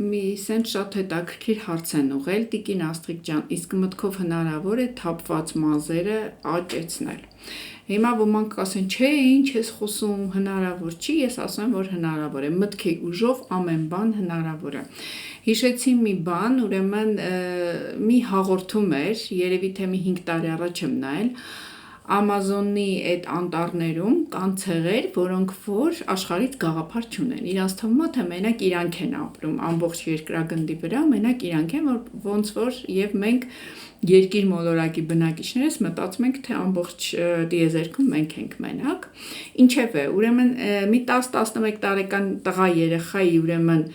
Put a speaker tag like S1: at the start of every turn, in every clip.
S1: մի սենց շատ հետաքրքիր հարց են ուղղել Տիկին Աստղիկ ջան, իսկ մտքով հնարավոր է թափված մազերը աճեցնել։ Հիմա ոմանք կասեն, չէ, ինչ ես խոսում, հնարավոր չի, ես ասում եմ, որ հնարավոր է, մտքի ուժով ամեն բան հնարավոր է։ Հիշեցի մի բան, ուրեմն մի հաղորդում էր, երևի թե մի 5 տարի առաջ եմ նայել, Ամազոնի այդ անտառներում կան ցեղեր, որոնք որ աշխարհից գաղափար չունեն։ Իրանց թվում է, թե մենակ իրանք են ապրում ամբողջ երկրագնդի վրա, մենակ իրանք են, որ ոնց որ եւ մենք երկիր մոլորակի բնակիչներս մտածում ենք, թե ամբողջ դիեզերքում մենք ենք մենակ։ Ինչևէ, ուրեմն մի 10-11 տարեկան տղա երեխայի ուրեմն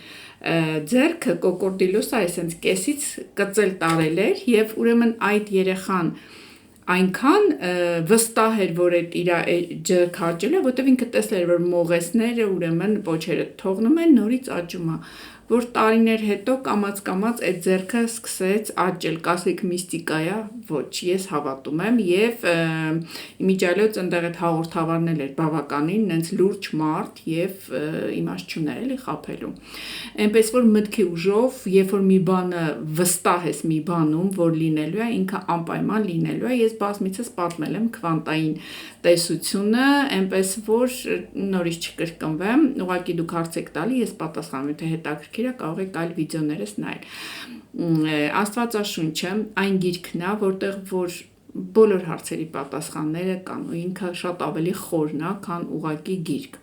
S1: ձեռքը կոկորդիլոսը այսպես կեսից կծել տարել էր եւ ուրեմն այդ երեխան այնքան վստահ էր, որ այդ իր ջրքը աճել է, որտեղ ինքը տեսել էր, որ մողեսները ուրեմն պոչերը թողնում են, նորից աճում է, որ տարիներ հետո կամաց-կամաց այդ ձեռքը սկսեց աճել, կասեք միստիկա է, ոչ, ես հավատում եմ եւ իմիջիալոց այնտեղ այդ հաղորդավարն էր բավականին, նենց լուրջ մարդ եւ իմաստ չուներ էլի խափելու։ Այնպես որ մտքի ուժով, երբ որ մի բանը վստահ ես մի բանում, որ լինելու է, ինքը անպայման լինելու է, ես բազմիցս պատմել եմ քվանտային տեսությունը, այնպես որ նորից չկրկնվեմ, ուղղակի դուք հարց եք տալի, ես պատասխանում եմ, թե հետաքրքիր է, կարող եք այլ վիդեոներս նայել։ Աստվածաշունչը այն գիրքն է, որտեղ որ բոլոր հարցերի պատասխանները կան ու ինքը շատ ավելի խորն է, քան ուղղակի գիրք։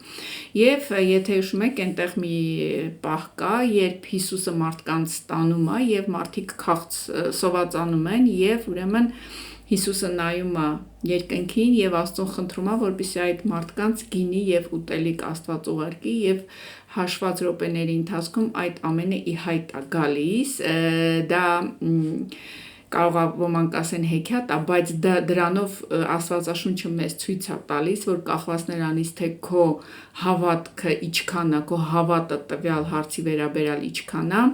S1: Եվ եթե հիշում եք, այնտեղ մի պահ կա, երբ Հիսուսը մարդկանց տանում է եւ մարդիկ քաղց սովածանում են եւ ուրեմն Հիսուսը նայում է երկնքին եւ Աստծուն խնդրում է, որպեսզի այդ մարդկանց գինի եւ ուտելիք Աստված ուղարկի եւ հաշված րոպեների ընթացքում այդ ամենը ի հայտ է գալիս, դա կարող է ոմանք ասեն հեքիաթ է, բայց դրանով Աստվածաշունչը մեզ ցույց է տալիս, որ կախված նրանից թե քո հավատքը ինչքան է, քո հավատը տվյալ հարցի վերաբերյալ ինչքան է,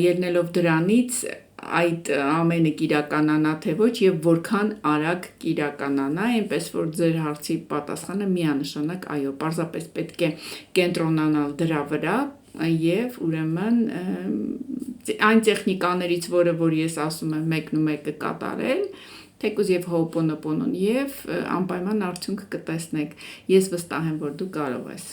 S1: ելնելով դրանից այդ ամենը կիրականանա թե ոչ եւ որքան արագ կիրականանա, այնպես որ ձեր հարցի պատասխանը միանշանակ այո, պարզապես պետք է կենտրոնանալ դրա վրա եւ ուրեմն այն տեխնիկաներից, որ ես ասում եմ մեկն ու մեկը կատարել, թեկուզ եւ հոպոնոպոնոն եւ անպայման արդյունք կտեսնեք։ Ես վստահ եմ, որ դու կարող ես։